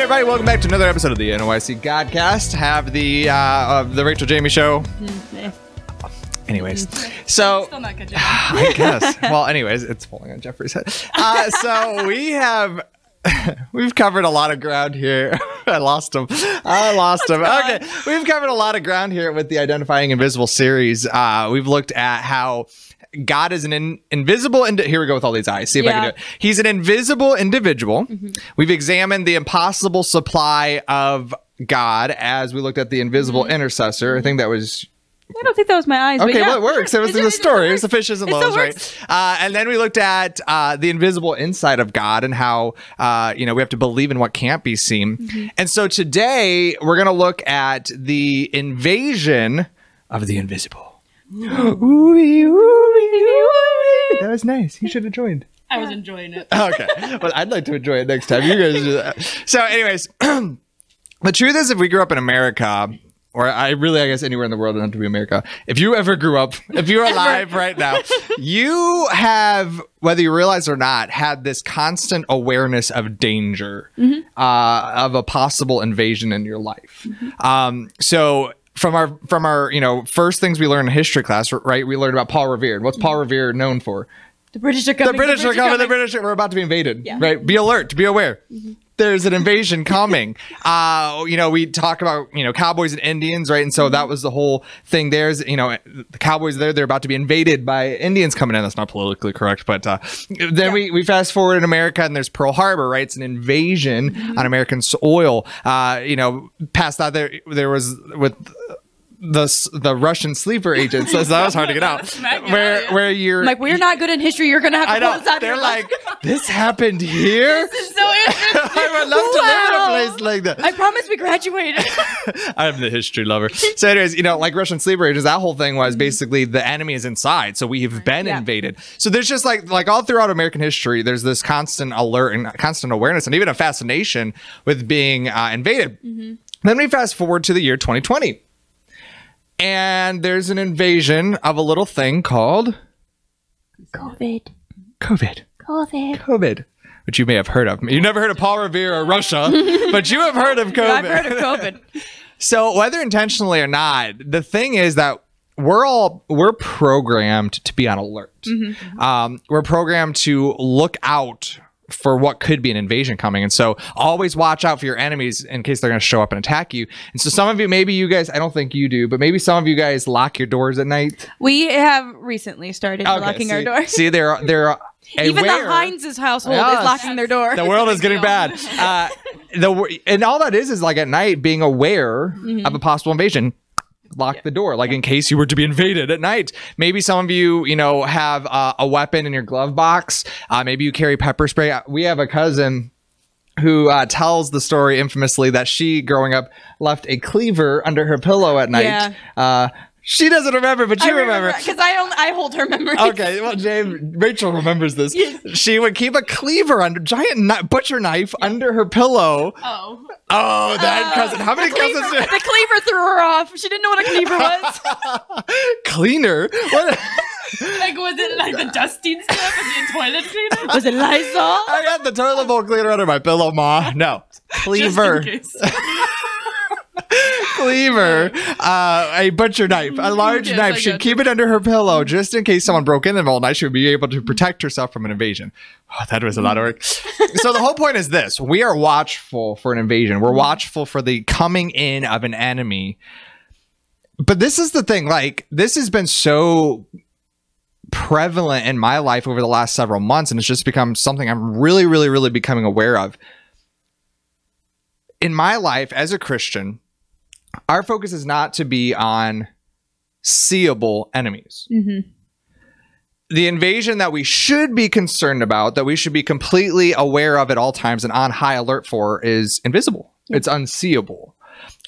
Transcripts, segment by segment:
everybody, welcome back to another episode of the NYC Godcast. Have the Rachel Jayme show. Anyways, so Still not good, I guess. Well, anyways, it's falling on Jeffrey's head. So we've covered a lot of ground here. I lost him. Okay, we've covered a lot of ground here with the Identifying Invisible series. We've looked at how God is an invisible. Here we go with all these eyes. See if I can do it. He's an invisible individual. We've examined the impossible supply of God as we looked at the invisible intercessor. I think that was. I don't think that was my eyes. Okay, but yeah. well, it works. It was in the story. It was the fishes and loaves, right? And then we looked at the invisible inside of God and how, we have to believe in what can't be seen. And so today we're going to look at the invasion of the invisible. Ooh-wee, ooh-wee, ooh-wee. That was nice. You should have joined. I was enjoying it. Okay. Well, I'd like to enjoy it next time. You guys do that. So anyways, the truth is if we grew up in America, or I guess anywhere in the world, doesn't have to be America. If you ever grew up, if you're alive right now, you have, whether you realize or not, had this constant awareness of danger, of a possible invasion in your life. So from our first things we learned in history class, right? We learned about Paul Revere. What's Paul Revere known for? The British are coming. The British are coming. The British are about to be invaded. Yeah. Right? Be alert. Be aware. There's an invasion coming. We talk about, cowboys and Indians, right? And so that was the whole thing. There's, the cowboys there, they're about to be invaded by Indians coming in. That's not politically correct, but then we fast forward in America and there's Pearl Harbor, right? It's an invasion on American soil. Past that there was with the Russian sleeper agents. So that was hard to get out. Where you're like, we're not good in history. You're gonna have to pull us out. They're like, this happened here. This is so interesting. I would love to live in a place like that. I promise we graduated. I'm the history lover. So anyways, like Russian sleeper agents, that whole thing was basically the enemy is inside. So we have been invaded. So there's just like all throughout American history, there's this constant alert and constant awareness and even a fascination with being invaded. Then we fast forward to the year 2020. And there's an invasion of a little thing called COVID. Which you may have heard of. You've never heard of Paul Revere or Russia, but you have heard of COVID. I've heard of COVID. So whether intentionally or not, the thing is that we're programmed to be on alert. We're programmed to look out for what could be an invasion coming. And so always watch out for your enemies in case they're going to show up and attack you. And so some of you, maybe you guys, I don't think you do, but maybe some of you guys lock your doors at night. We have recently started locking our doors. See, they're even the Heinz's household is locking their door. The world is getting bad. And all that is like at night being aware of a possible invasion. Lock the door, like in case you were to be invaded at night. Maybe some of you, have a weapon in your glove box. Maybe you carry pepper spray. We have a cousin who tells the story infamously that she, growing up, left a cleaver under her pillow at night. She doesn't remember, but you remember. Because I hold her memory. Okay, well, Rachel remembers this. She would keep a cleaver giant butcher knife under her pillow. Oh, that cousin. How many cousins? The cleaver threw her off. She didn't know what a cleaver was. Cleaner? What? Like, was it like the dusting stuff and the toilet cleaner? Was it Lysol? I got the toilet bowl cleaner under my pillow, Ma. No. Cleaver. Cleaver, a butcher knife, a large knife. She'd keep it under her pillow just in case someone broke in the middle of the night. She would be able to protect herself from an invasion. Oh, that was a lot of work. So the whole point is this. We are watchful for an invasion. We're watchful for the coming in of an enemy. But this is the thing. Like, this has been so prevalent in my life over the last several months, and it's just become something I'm really, really, really becoming aware of. In my life as a Christian, our focus is not to be on seeable enemies. The invasion that we should be concerned about, that we should be completely aware of at all times and on high alert for, is invisible. It's unseeable.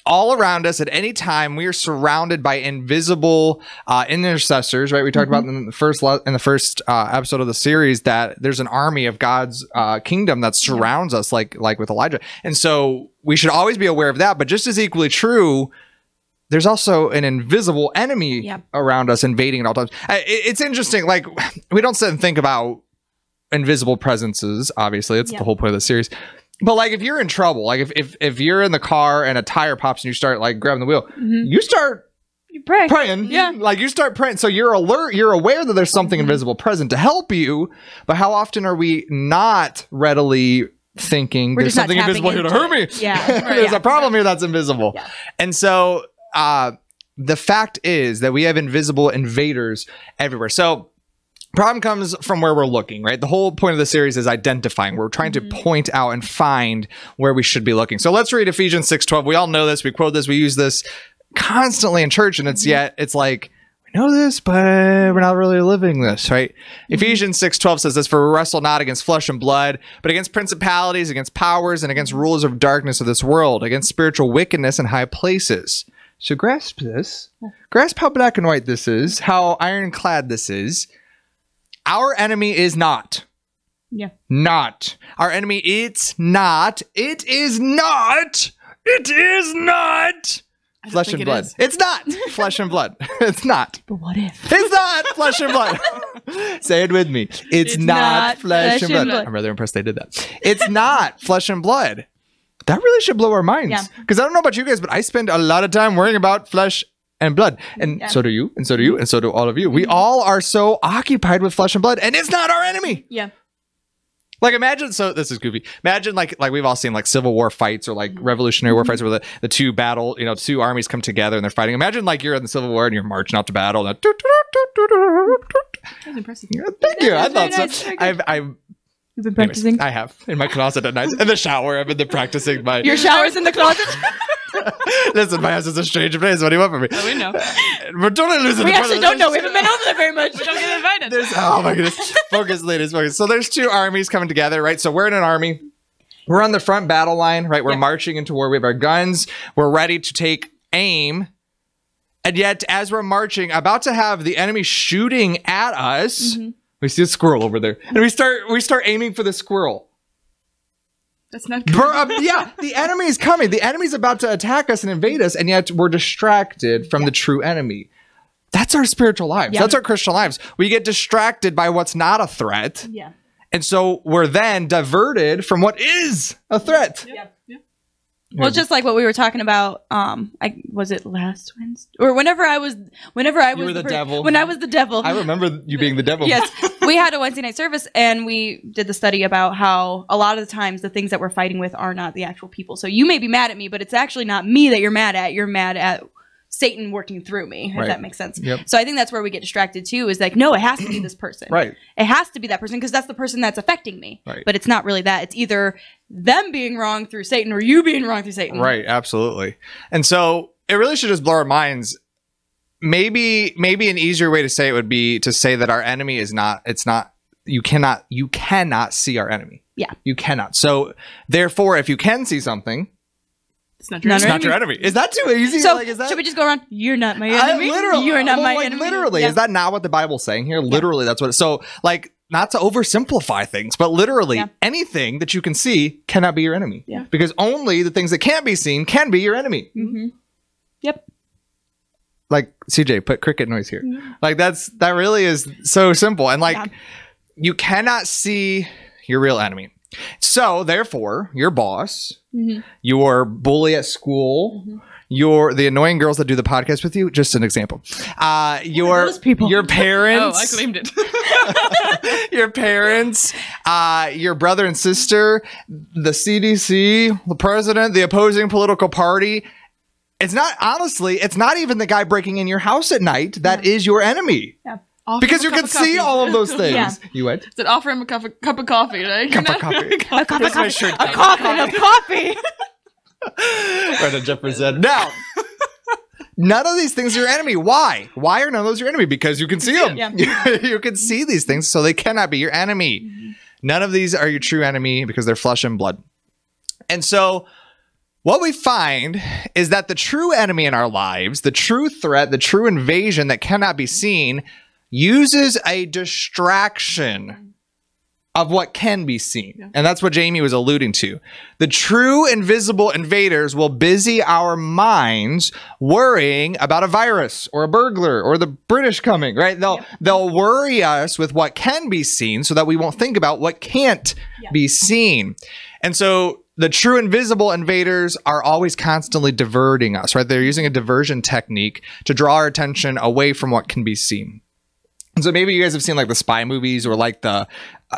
All around us at any time, we are surrounded by invisible intercessors, right? We talked about in the first episode of the series that there's an army of God's kingdom that surrounds us, like with Elijah. And so we should always be aware of that. But just as equally true, there's also an invisible enemy around us invading at all times. It's interesting. Like, we don't sit and think about invisible presences, obviously. It's the whole point of the series. But like if you're in trouble, like if you're in the car and a tire pops and you start like grabbing the wheel, you start praying. Yeah. Like you start praying. So you're alert, you're aware that there's something invisible present to help you. But how often are we not readily thinking there's something invisible here to hurt me? Yeah. There's a problem here that's invisible. Yeah. And so the fact is that we have invisible invaders everywhere. So problem comes from where we're looking, right? The whole point of the series is identifying. We're trying to point out and find where we should be looking. So let's read Ephesians 6:12. We all know this. We quote this. We use this constantly in church, and it's like, we know this, but we're not really living this, right? Ephesians 6:12 says this, for we wrestle not against flesh and blood, but against principalities, against powers, and against rulers of darkness of this world, against spiritual wickedness in high places. So grasp this. Grasp how black and white this is, how ironclad this is. Our enemy is not. Yeah. Not. Our enemy, it's not. It is not. It is not. Flesh and blood. It's not flesh and blood. It's not. But what if? It's not flesh and blood. Say it with me. It's not flesh and blood. I'm rather impressed they did that. It's not flesh and blood. That really should blow our minds. Yeah. Because I don't know about you guys, but I spend a lot of time worrying about flesh and blood. And so do you, and so do you, and so do all of you. We all are so occupied with flesh and blood, and it's not our enemy. Yeah. Like imagine, so this is goofy. Imagine like we've all seen like Civil War fights or like Revolutionary War fights where the two armies come together and they're fighting. Imagine like you're in the Civil War and you're marching out to battle. And That's impressive. thank you. I thought nice. so. You've been practicing? I have. In my closet at night. In the shower, I've been practicing my... Your shower's in the closet? Listen, my house is a strange place. What do you want from me? Oh, we know. We're totally losing We the actually don't know. We haven't been over there very much. We don't get invited. Oh my goodness. Focus, ladies, focus. So there's two armies coming together, right? So we're in an army. We're on the front battle line, right? We're marching into war. We have our guns. We're ready to take aim. And yet, as we're marching, about to have the enemy shooting at us... We see a squirrel over there, and we start aiming for the squirrel. That's not good. Yeah, the enemy is coming. The enemy's about to attack us and invade us, and yet we're distracted from the true enemy. That's our spiritual lives. That's our Christian lives. We get distracted by what's not a threat. Yeah. And so we're then diverted from what is a threat. Yeah. Well, just like what we were talking about, was it last Wednesday or whenever I was you were the devil. When I was the devil. I remember you being the devil. Yes, we had a Wednesday night service and we did the study about how a lot of the times the things that we're fighting with are not the actual people. So you may be mad at me, but it's actually not me that you're mad at. You're mad at Satan working through me, if that makes sense. Yep. So I think that's where we get distracted too, is like, no, it has to be this person. Right. It has to be that person because that's the person that's affecting me. Right. But it's not really that. It's either them being wrong through Satan or you being wrong through Satan. Right. Absolutely. And so it really should just blow our minds. Maybe an easier way to say it would be to say that our enemy is not, you cannot see our enemy. Yeah. You cannot. So therefore, if you can see something, it's not your enemy. Is that too easy? So is that... should we just go around? You're not my enemy. You're not my enemy. Literally, is that not what the Bible's saying here? Literally, that's what. So, like, not to oversimplify things, but literally, anything that you can see cannot be your enemy. Yeah. Because only the things that can't be seen can be your enemy. Mm-hmm. Yep. Like CJ, put cricket noise here. Like that really is so simple, and like you cannot see your real enemy. So therefore, your boss, your bully at school, the annoying girls that do the podcast with you, just an example. Your parents. Oh, I claimed it. Your parents, your brother and sister, the CDC, the president, the opposing political party. It's not even the guy breaking in your house at night that is your enemy. Yeah. Because you can see all of those things. Yeah. You would? Said offer him a cup of coffee. Like, cup of coffee. A coffin of coffee. Brenda Jefferson. Now, none of these things are your enemy. Why? Why are none of those your enemy? Because you can see them. Yeah. You can see these things, so they cannot be your enemy. None of these are your true enemy because they're flesh and blood. And so what we find is that the true enemy in our lives, the true threat, the true invasion that cannot be seen, uses a distraction of what can be seen. Yeah. And that's what Jayme was alluding to. The true invisible invaders will busy our minds worrying about a virus or a burglar or the British coming, right? They'll worry us with what can be seen so that we won't think about what can't be seen. And so the true invisible invaders are always constantly diverting us, right? They're using a diversion technique to draw our attention away from what can be seen. And so maybe you guys have seen like the spy movies or like the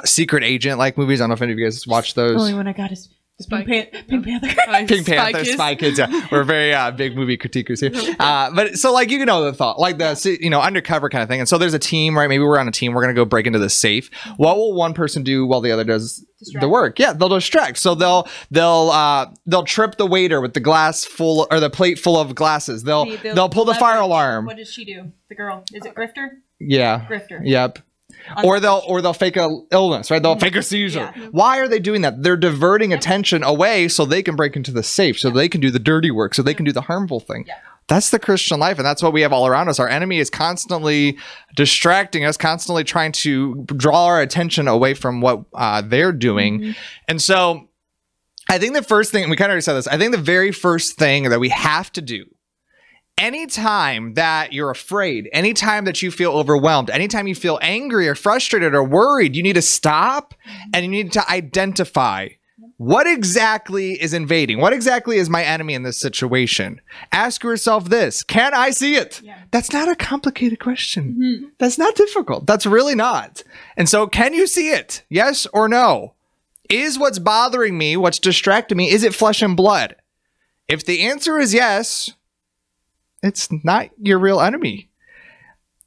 secret agent like movies. I don't know if any of you guys watched those. The only one I got is Pink Panther. Pink Panther, Spy Kids. Yeah. We're very big movie critiquers here. But so like, you know, the thought, like the, you know, undercover kind of thing. And so there's a team, right? Maybe we're on a team. We're going to go break into the safe. What will one person do while the other does the work? Yeah, they'll distract. So they'll trip the waiter with the glass full or the plate full of glasses. They'll pull the fire alarm. What does she do? The girl. Is it Grifter? Yeah. Grifter. Yep. Or they'll fake a illness, right? They'll fake a seizure. Yeah. Why are they doing that? They're diverting attention away so they can break into the safe, so they can do the dirty work, so they can do the harmful thing. Yeah. That's the Christian life, and that's what we have all around us. Our enemy is constantly distracting us, constantly trying to draw our attention away from what they're doing. And so I think the first thing, and we kind of already said this, I think the very first thing that we have to do anytime that you're afraid, anytime that you feel overwhelmed, anytime you feel angry or frustrated or worried, you need to stop and you need to identify what exactly is invading. What exactly is my enemy in this situation? Ask yourself this: can I see it? Yeah. That's not a complicated question. That's not difficult. That's really not. And so can you see it? Yes or no? Is what's bothering me, what's distracting me, is it flesh and blood? If the answer is yes, it's not your real enemy.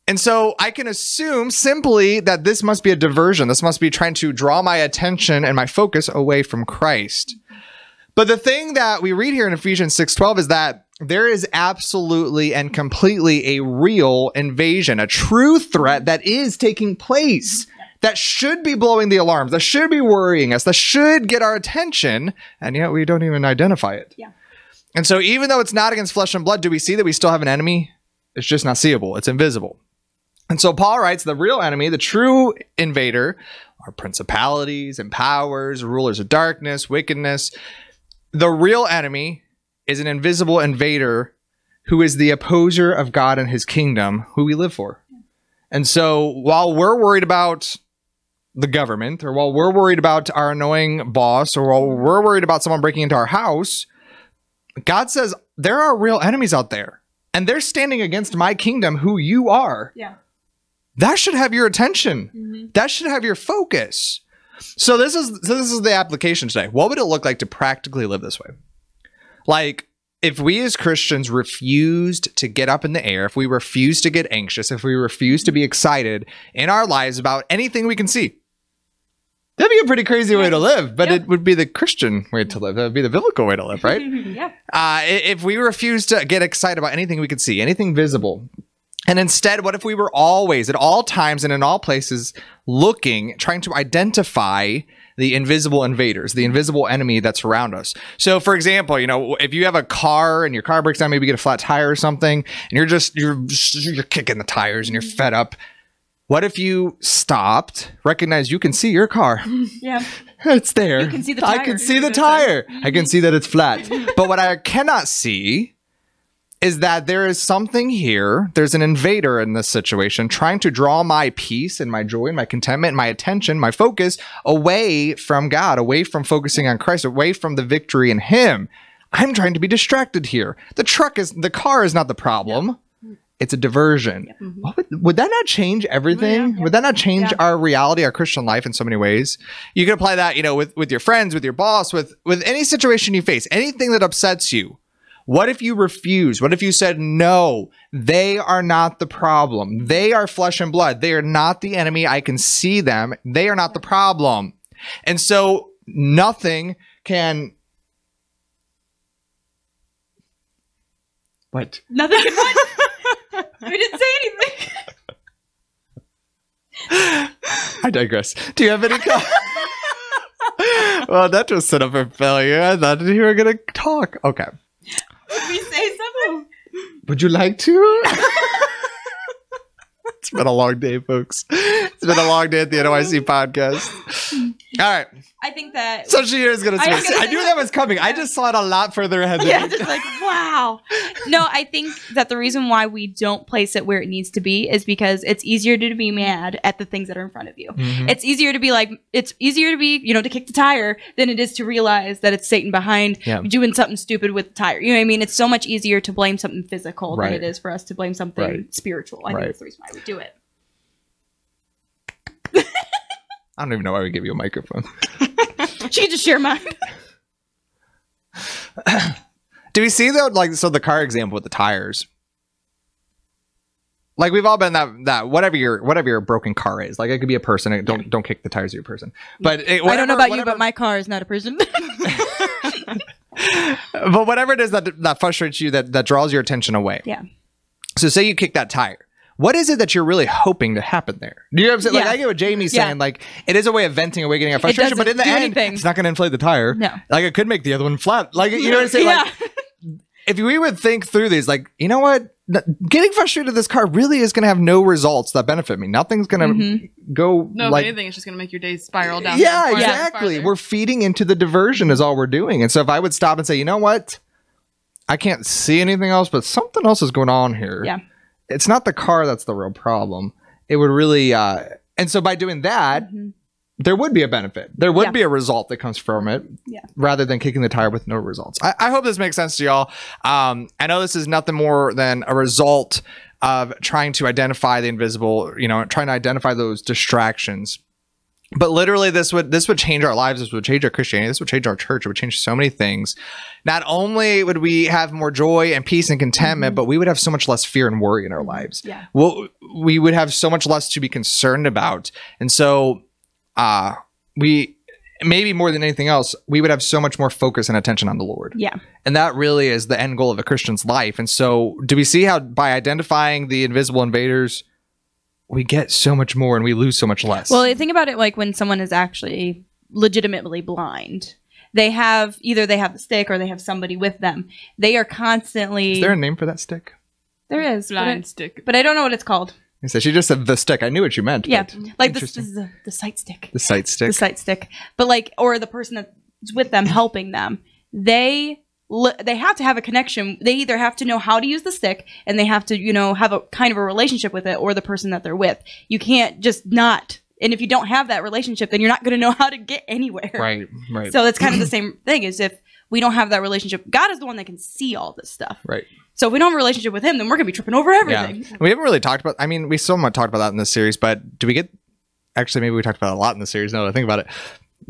And so I can assume simply that this must be a diversion. This must be trying to draw my attention and my focus away from Christ. But the thing that we read here in Ephesians 6:12 is that there is absolutely and completely a real invasion, a true threat that is taking place, that should be blowing the alarms, that should be worrying us, that should get our attention, and yet we don't even identify it. Yeah. And so even though it's not against flesh and blood, do we see that we still have an enemy? It's just not seeable. It's invisible. And so Paul writes, the real enemy, the true invader, are principalities and powers, rulers of darkness, wickedness. The real enemy is an invisible invader who is the opposer of God and his kingdom, who we live for. And so while we're worried about the government, or while we're worried about our annoying boss, or while we're worried about someone breaking into our house, God says there are real enemies out there, and they're standing against my kingdom, who you are. Yeah. That should have your attention. That should have your focus. So this is the application today. What would it look like to practically live this way? Like, if we as Christians refused to get up in the air, if we refuse to get anxious, if we refuse to be excited in our lives about anything we can see, that'd be a pretty crazy way to live, but it would be the Christian way to live. That would be the biblical way to live, right? If we refuse to get excited about anything we could see, anything visible, and instead, what if we were always, at all times and in all places, looking, trying to identify the invisible invaders, the invisible enemy that's around us? So, for example, you know, if you have a car and your car breaks down, maybe you get a flat tire or something, and you're kicking the tires and you're fed up. What if you stopped, recognized you can see your car? Yeah. It's there. You can see the tire. I can see the tire. I can see that it's flat. But what I cannot see is that there is something here. There's an invader in this situation trying to draw my peace and my joy and my contentment, my attention, my focus away from God, away from focusing on Christ, away from the victory in Him. I'm trying to be distracted here. The car is not the problem. Yeah. It's a diversion. Yeah. Would that not change everything? Yeah. Would that not change our reality, our Christian life in so many ways? You can apply that, you know, with your friends, with your boss, with any situation you face, anything that upsets you. What if you refuse? What if you said, no, they are not the problem. They are flesh and blood. They are not the enemy. I can see them. They are not the problem. And so nothing can... What? Nothing can what? We didn't say anything. I digress. Do you have any comments? Well, that just set up a failure. I thought you were going to talk. Okay. Would we say something? Would you like to? It's been a long day, folks. It's been a long day at the NYC podcast. All right. I think that. So she is going to switch. I knew that was coming. I just saw it a lot further ahead than Yeah, just like, wow. No, I think that the reason why we don't place it where it needs to be is because it's easier to be mad at the things that are in front of you. Mhm. It's easier to be like, to kick the tire than it is to realize that it's Satan behind doing something stupid with the tire. You know what I mean? It's so much easier to blame something physical than it is for us to blame something spiritual. I think that's the reason why we do it. I don't even know why we give you a microphone. She can just share mine. Do we see though, like, so the car example with the tires? Like, we've all been that whatever your broken car is. Like, it could be a person. Don't kick the tires of your person. But I don't know about you, but my car is not a person. But whatever it is that frustrates you, that draws your attention away. Yeah. So say you kick that tire. What is it that you're really hoping to happen there? Do you know what I'm saying? Like, I get what Jamie's saying. Like, it is a way of venting away, getting a frustration, but in the end, it's not going to inflate the tire. No. Like, it could make the other one flat. Like, you know what I'm saying? Like, if we would think through these, like, you know what? Getting frustrated with this car really is going to have no results that benefit me. Nothing's going to go. No, like, if anything, it's just going to make your days spiral down. Yeah, exactly. We're feeding into the diversion is all we're doing. And so if I would stop and say, you know what? I can't see anything else, but something else is going on here. Yeah. It's not the car that's the real problem. It would really, and so by doing that, there would be a benefit. There would be a result that comes from it, rather than kicking the tire with no results. I hope this makes sense to y'all. I know this is nothing more than a result of trying to identify the invisible, trying to identify those distractions. But literally, this would change our lives. This would change our Christianity. This would change our church. It would change so many things. Not only would we have more joy and peace and contentment, but we would have so much less fear and worry in our lives. Yeah. Well, we would have so much less to be concerned about. And so we, maybe more than anything else, we would have so much more focus and attention on the Lord. Yeah. And that really is the end goal of a Christian's life. And so do we see how by identifying the invisible invaders, we get so much more and we lose so much less? Well, think about it like when someone is actually legitimately blind. They have the stick or they have somebody with them. They are constantly... Is there a name for that stick? There is. Blind stick. But I don't know what it's called. So she just said the stick. I knew what you meant. Yeah. Like this is the sight stick. The sight stick. The sight stick. But like, or the person that's with them helping them, they have to have a connection. They either have to know how to use the stick and they have to, have a kind of a relationship with it or the person that they're with. You can't just not. And if you don't have that relationship, then you're not going to know how to get anywhere. Right. So it's kind of the same thing as if we don't have that relationship. God is the one that can see all this stuff. Right. So if we don't have a relationship with him, then we're going to be tripping over everything. Yeah. We haven't really talked about, we somewhat talked about that in this series, but do we get, actually maybe we talked about it a lot in the series now that I think about it.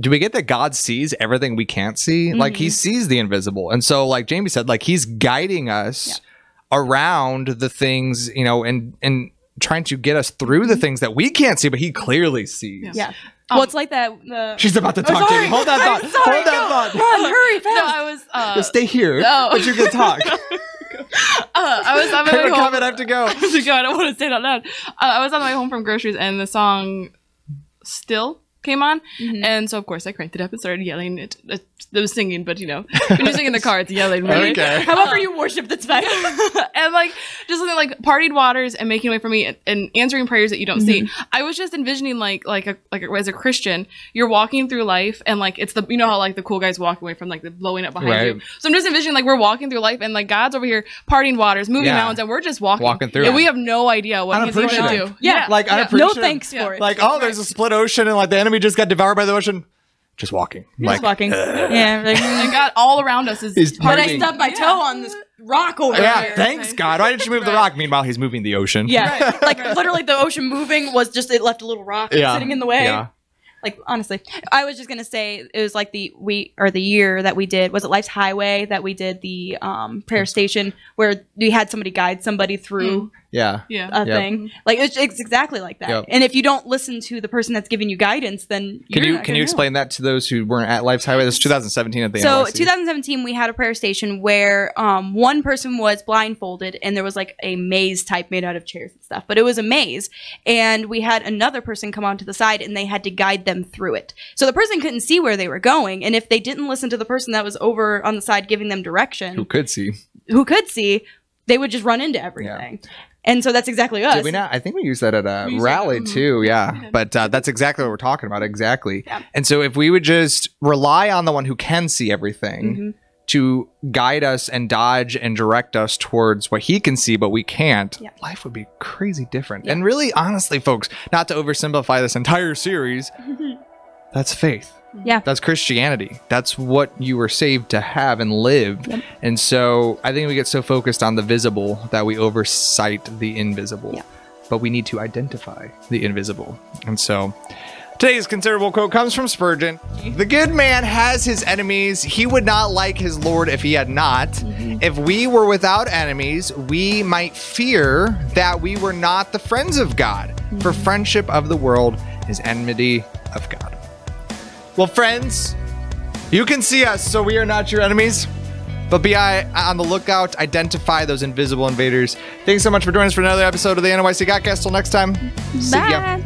Do we get that God sees everything we can't see? Like he sees the invisible. And so like Jamie said, like he's guiding us around the things, and trying to get us through the things that we can't see, but he clearly sees. Yeah. Well, it's like that. She's about to talk, Jamie. Hold that thought. Hold that thought. Run, hurry, fast. No, I was... Just stay here, but you can talk. I was on my way home. Comment, I have to go. I have to go. I don't want to say it out loud. I was on my way home from groceries and the song Still came on. And so, of course, I cranked it up and started yelling. It was singing, but, when you're singing in the car, it's yelling, right? Okay. However you worship, that's fine. And, just something like parted waters and making way for me and answering prayers that you don't see. I was just envisioning, as a Christian, you're walking through life and, it's the, how, the cool guys walk away from, the blowing up behind you. So I'm just envisioning, we're walking through life and, God's over here parting waters, moving mountains, and we're just walking through. And we have no idea what he's going to do. Yeah. No thanks for it. There's a split ocean and, the enemy just got devoured by the ocean. Just walking. Just walking. Yeah. And God all around us is but I stubbed my toe on this rock over there. Thanks, God. Why didn't you move the rock? Meanwhile, he's moving the ocean. Yeah. Literally the ocean moving was just, it left a little rock sitting in the way. Yeah. Honestly, I was just going to say it was the year that we did, was it Life's Highway that we did the prayer station where we had somebody guide somebody through a thing. It's exactly like that. Yep. And if you don't listen to the person that's giving you guidance, then can you explain that to those who weren't at Life's Highway? This was 2017 at the So NYC. 2017, we had a prayer station where one person was blindfolded and there was a maze type made out of chairs and stuff, but it was a maze. And we had another person come onto the side and they had to guide them through it. So the person couldn't see where they were going. And if they didn't listen to the person that was over on the side giving them direction, who could see, they would just run into everything. And so that's exactly us. Did we not? I think we used that at a rally too. Yeah. But that's exactly what we're talking about. Exactly. Yeah. And so if we would just rely on the one who can see everything to guide us and dodge and direct us towards what he can see, but we can't, life would be crazy different. And really, honestly, folks, not to oversimplify this entire series, that's faith. Yeah. That's Christianity. That's what you were saved to have and live. Yep. And so I think we get so focused on the visible that we oversight the invisible. Yep. But we need to identify the invisible. And so today's considerable quote comes from Spurgeon. The good man has his enemies. He would not like his Lord if he had not. If we were without enemies, we might fear that we were not the friends of God. For friendship of the world is enmity of God. Well, friends, you can see us, so we are not your enemies. But be on the lookout, identify those invisible invaders. Thanks so much for joining us for another episode of the NYC Godcast. Till next time, see ya.